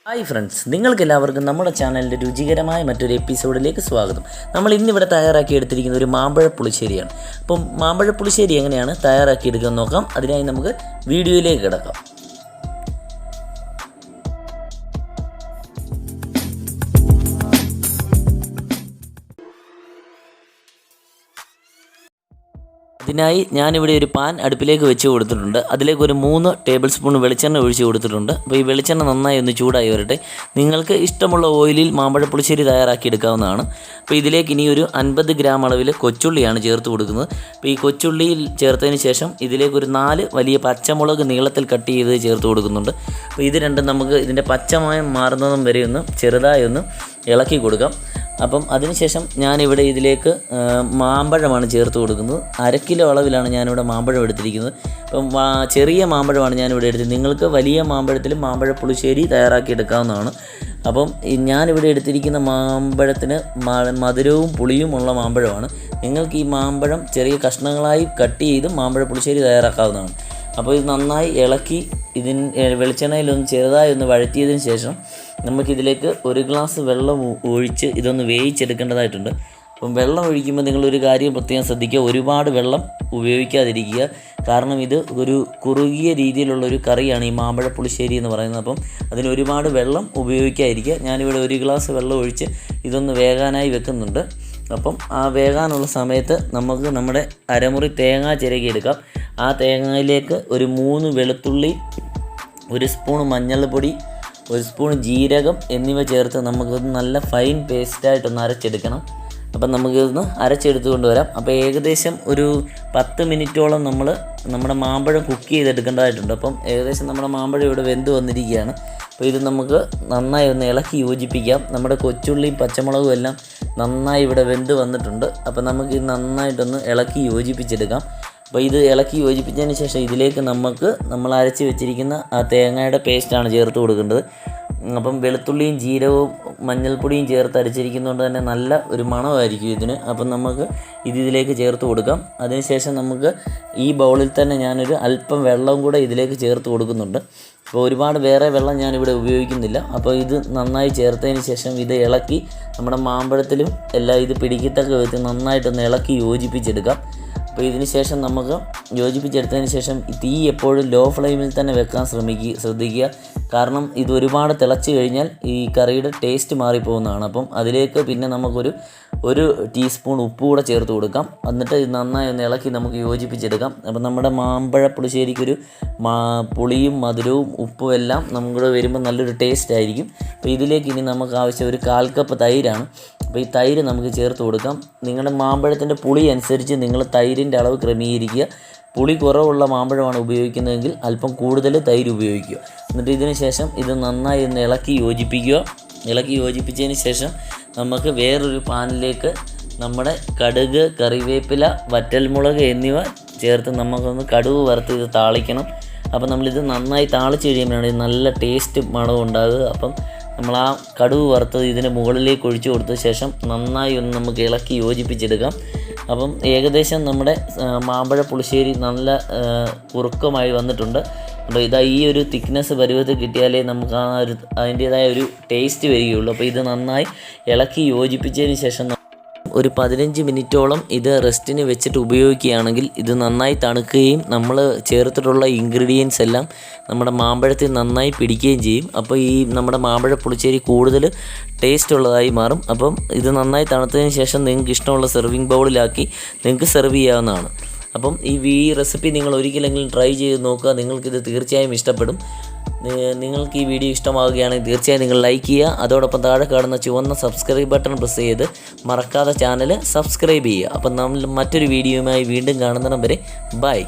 Hi friends, നിങ്ങൾക്കെല്ലാവർക്കും നമ്മുടെ ചാനലിൻ്റെ രുചികരമായ മറ്റൊരു എപ്പിസോഡിലേക്ക് സ്വാഗതം. നമ്മൾ ഇന്നിവിടെ തയ്യാറാക്കി എടുത്തിരിക്കുന്ന ഒരു മാമ്പഴ പുളിശ്ശേരിയാണ്. അപ്പം മാമ്പഴ പുളിശ്ശേരി എങ്ങനെയാണ് തയ്യാറാക്കി എടുക്കാൻ നോക്കാം. അതിനായി നമുക്ക് വീഡിയോയിലേക്ക് കിടക്കാം. അതിനായി ഞാനിവിടെ ഒരു പാൻ അടുപ്പിലേക്ക് വെച്ച് കൊടുത്തിട്ടുണ്ട്. അതിലേക്ക് ഒരു 3 ടേബിൾ സ്പൂൺ വെളിച്ചെണ്ണ ഒഴിച്ച് കൊടുത്തിട്ടുണ്ട്. അപ്പോൾ ഈ വെളിച്ചെണ്ണ നന്നായി ഒന്ന് ചൂടായി വരട്ടെ. നിങ്ങൾക്ക് ഇഷ്ടമുള്ള ഓയിലിൽ മാമ്പഴ പുളിശ്ശേരി തയ്യാറാക്കി എടുക്കാവുന്നതാണ്. അപ്പോൾ ഇതിലേക്ക് ഇനി ഒരു 50 ഗ്രാം അളവിൽ കൊച്ചുള്ളിയാണ് ചേർത്ത് കൊടുക്കുന്നത്. അപ്പോൾ ഈ കൊച്ചുള്ളിയിൽ ചേർത്തതിന് ശേഷം ഇതിലേക്ക് ഒരു 4 വലിയ പച്ചമുളക് നീളത്തിൽ കട്ട് ചെയ്ത് ചേർത്ത് കൊടുക്കുന്നുണ്ട്. അപ്പോൾ ഇത് രണ്ടും നമുക്ക് ഇതിൻ്റെ പച്ചമയം മാറുന്നതും വരെ ഒന്ന് ചെറുതായി ഒന്ന് ഇളക്കി കൊടുക്കാം. അപ്പം അതിനുശേഷം ഞാനിവിടെ ഇതിലേക്ക് മാമ്പഴമാണ് ചേർത്ത് കൊടുക്കുന്നത്. 1/2 കിലോ അളവിലാണ് ഞാനിവിടെ മാമ്പഴം എടുത്തിരിക്കുന്നത്. അപ്പം ചെറിയ മാമ്പഴമാണ് ഞാനിവിടെ എടുത്തത്. നിങ്ങൾക്ക് വലിയ മാമ്പഴത്തിൽ മാമ്പഴ പുളിശ്ശേരി തയ്യാറാക്കി എടുക്കാവുന്നതാണ്. അപ്പം ഞാനിവിടെ എടുത്തിരിക്കുന്ന മാമ്പഴത്തിന് മധുരവും പുളിയും ഉള്ള മാമ്പഴമാണ്. നിങ്ങൾക്ക് ഈ മാമ്പഴം ചെറിയ കഷ്ണങ്ങളായി കട്ട് ചെയ്ത് മാമ്പഴ പുളിശ്ശേരി തയ്യാറാക്കാവുന്നതാണ്. അപ്പോൾ ഇത് നന്നായി ഇളക്കി വെളിച്ചെണ്ണയിലൊന്ന് ചെറുതായി ഒന്ന് വഴറ്റിയതിന് ശേഷം നമുക്കിതിലേക്ക് 1 ഗ്ലാസ് വെള്ളം ഒഴിച്ച് ഇതൊന്ന് വേവിച്ചെടുക്കേണ്ടതായിട്ടുണ്ട്. അപ്പം വെള്ളം ഒഴിക്കുമ്പോൾ നിങ്ങളൊരു കാര്യം പ്രത്യേകം ശ്രദ്ധിക്കുക, ഒരുപാട് വെള്ളം ഉപയോഗിക്കാതിരിക്കുക. കാരണം ഇത് ഒരു കുറുകിയ രീതിയിലുള്ളൊരു കറിയാണ് ഈ മാമ്പഴ പുളിശ്ശേരി എന്ന് പറയുന്നത്. അപ്പം അതിന് ഒരുപാട് വെള്ളം ഉപയോഗിക്കാതിരിക്കുക. ഞാനിവിടെ 1 ഗ്ലാസ് വെള്ളം ഒഴിച്ച് ഇതൊന്ന് വേകാനായി വെക്കുന്നുണ്ട്. അപ്പം ആ വേകാനുള്ള സമയത്ത് നമുക്ക് നമ്മുടെ അരമുറി തേങ്ങ ചിരകിയെടുക്കാം. ആ തേങ്ങയിലേക്ക് ഒരു 3 വെളുത്തുള്ളി, 1 സ്പൂൺ മഞ്ഞൾപ്പൊടി, 1 സ്പൂൺ ജീരകം എന്നിവ ചേർത്ത് നമുക്കത് നല്ല ഫൈൻ പേസ്റ്റായിട്ടൊന്ന് അരച്ചെടുക്കണം. അപ്പം നമുക്കിതൊന്ന് അരച്ചെടുത്ത് കൊണ്ടുവരാം. അപ്പോൾ ഏകദേശം ഒരു 10 മിനിറ്റോളം നമ്മുടെ മാമ്പഴം കുക്ക് ചെയ്തെടുക്കേണ്ടതായിട്ടുണ്ട്. അപ്പം ഏകദേശം നമ്മുടെ മാമ്പഴം ഇവിടെ വെന്ത് വന്നിരിക്കുകയാണ്. അപ്പോൾ ഇത് നമുക്ക് നന്നായി ഒന്ന് ഇളക്കി യോജിപ്പിക്കാം. നമ്മുടെ കൊച്ചുള്ളിയും പച്ചമുളകും എല്ലാം നന്നായി ഇവിടെ വെന്ത് വന്നിട്ടുണ്ട്. അപ്പോൾ നമുക്ക് ഇത് നന്നായിട്ടൊന്ന് ഇളക്കി യോജിപ്പിച്ചെടുക്കാം. അപ്പോൾ ഇത് ഇളക്കി യോജിപ്പിച്ചതിന് ശേഷം ഇതിലേക്ക് നമ്മൾ അരച്ച് വെച്ചിരിക്കുന്ന ആ തേങ്ങയുടെ പേസ്റ്റാണ് ചേർത്ത് കൊടുക്കേണ്ടത്. അപ്പം വെളുത്തുള്ളിയും ജീരകവും മഞ്ഞൾപ്പൊടിയും ചേർത്ത് അരച്ചിരിക്കുന്നതുകൊണ്ട് തന്നെ നല്ല ഒരു മണമായിരിക്കും ഇതിന്. അപ്പം നമുക്ക് ഇതിലേക്ക് ചേർത്ത് കൊടുക്കാം. അതിനുശേഷം നമുക്ക് ഈ ബൗളിൽ തന്നെ ഞാനൊരു അല്പം വെള്ളം കൂടെ ഇതിലേക്ക് ചേർത്ത് കൊടുക്കുന്നുണ്ട്. അപ്പോൾ ഒരുപാട് വേറെ വെള്ളം ഞാനിവിടെ ഉപയോഗിക്കുന്നില്ല. അപ്പോൾ ഇത് നന്നായി ചേർത്തതിന് ശേഷം ഇത് ഇളക്കി നമ്മുടെ മാമ്പഴത്തിലും എല്ലാം ഇത് പിടിക്കത്തക്ക വിധത്തിൽ നന്നായിട്ടൊന്ന് ഇളക്കി യോജിപ്പിച്ചെടുക്കാം. അപ്പോൾ ഇതിന് ശേഷം നമുക്ക് യോജിപ്പിച്ചെടുത്തതിന് ശേഷം തീ എപ്പോഴും ലോ ഫ്ലെയിമിൽ തന്നെ വെക്കാൻ ശ്രദ്ധിക്കുക. കാരണം ഇത് ഒരുപാട് തിളച്ച് കഴിഞ്ഞാൽ ഈ കറിയുടെ ടേസ്റ്റ് മാറിപ്പോകുന്നതാണ്. അപ്പം അതിലേക്ക് പിന്നെ നമുക്കൊരു 1 ടീസ്പൂൺ ഉപ്പ് കൂടെ ചേർത്ത് കൊടുക്കാം. എന്നിട്ട് ഇത് നന്നായി ഒന്ന് ഇളക്കി നമുക്ക് യോജിപ്പിച്ചെടുക്കാം. അപ്പം നമ്മുടെ മാമ്പഴ പുളിശ്ശേരിക്കൊരു പുളിയും മധുരവും ഉപ്പും എല്ലാം നമുക്കിവിടെ വരുമ്പോൾ നല്ലൊരു ടേസ്റ്റ് ആയിരിക്കും. അപ്പോൾ ഇതിലേക്ക് ഇനി നമുക്ക് ആവശ്യം ഒരു 1/4 കപ്പ് തൈരാണ്. അപ്പോൾ ഈ തൈര് നമുക്ക് ചേർത്ത് കൊടുക്കാം. നിങ്ങളുടെ മാമ്പഴത്തിൻ്റെ പുളി അനുസരിച്ച് നിങ്ങൾ തൈരിൻ്റെ അളവ് ക്രമീകരിക്കുക. പുളി കുറവുള്ള മാമ്പഴമാണ് ഉപയോഗിക്കുന്നതെങ്കിൽ അല്പം കൂടുതൽ തൈര് ഉപയോഗിക്കുക. എന്നിട്ട് ഇതിന് ശേഷം ഇത് നന്നായി ഒന്ന് ഇളക്കി യോജിപ്പിക്കുക. ഇളക്കി യോജിപ്പിച്ചതിന് ശേഷം നമുക്ക് വേറൊരു പാനിലേക്ക് നമ്മുടെ കടുക്, കറിവേപ്പില, വറ്റൽമുളക് എന്നിവ ചേർത്ത് നമുക്കൊന്ന് കടുക് വറുത്ത് ഇത് താളിക്കണം. അപ്പം നമ്മളിത് നന്നായി താളിച്ച് കഴിയുമ്പോഴാണ് ഇത് നല്ല ടേസ്റ്റ് മണവും ഉണ്ടാകുക. അപ്പം നമ്മൾ ആ കടുക് വറുത്തത് ഇതിന് മുകളിലേക്ക് ഒഴിച്ചു കൊടുത്ത ശേഷം നന്നായി ഒന്ന് നമുക്ക് ഇളക്കി യോജിപ്പിച്ചെടുക്കാം. അപ്പം ഏകദേശം നമ്മുടെ മാമ്പഴ പുളിശ്ശേരി നല്ല കുറുക്കമായി വന്നിട്ടുണ്ട്. അപ്പോൾ ഈ ഒരു തിക്നെസ് പരുവത്തിൽ കിട്ടിയാലേ നമുക്ക് അതിൻ്റേതായ ഒരു ടേസ്റ്റ് വരികയുള്ളൂ. അപ്പോൾ ഇത് നന്നായി ഇളക്കി യോജിപ്പിച്ചതിന് ശേഷം ഒരു 15 മിനിറ്റോളം ഇത് റെസ്റ്റിന് വെച്ചിട്ട് ഉപയോഗിക്കുകയാണെങ്കിൽ ഇത് നന്നായി തണുക്കുകയും നമ്മൾ ചേർത്തിട്ടുള്ള ഇൻഗ്രീഡിയൻസ് എല്ലാം നമ്മുടെ മാമ്പഴത്തിൽ നന്നായി പിടിക്കുകയും ചെയ്യും. അപ്പോൾ ഈ നമ്മുടെ മാമ്പഴ പുളിശ്ശേരി കൂടുതൽ ടേസ്റ്റ് ഉള്ളതായി മാറും. അപ്പം ഇത് നന്നായി തണുത്തതിന് ശേഷം നിങ്ങൾക്ക് ഇഷ്ടമുള്ള സെർവിങ് ബൗളിലാക്കി നിങ്ങൾക്ക് സെർവ് ചെയ്യാവുന്നതാണ്. അപ്പം ഈ റെസിപ്പി നിങ്ങൾ ഒരിക്കലെങ്കിലും ട്രൈ ചെയ്ത് നോക്കുക. നിങ്ങൾക്കിത് തീർച്ചയായും ഇഷ്ടപ്പെടും. നിങ്ങൾക്ക് ഈ വീഡിയോ ഇഷ്ടമാവുകയാണെങ്കിൽ തീർച്ചയായും നിങ്ങൾ ലൈക്ക് ചെയ്യുക. അതോടൊപ്പം താഴെ കാണുന്ന ചുവന്ന സബ്സ്ക്രൈബ് ബട്ടൺ പ്രസ് ചെയ്ത് മറക്കാതെ ചാനൽ സബ്സ്ക്രൈബ് ചെയ്യുക. അപ്പം നമ്മൾ മറ്റൊരു വീഡിയോയുമായി വീണ്ടും കാണുന്നിടം വരെ ബൈ.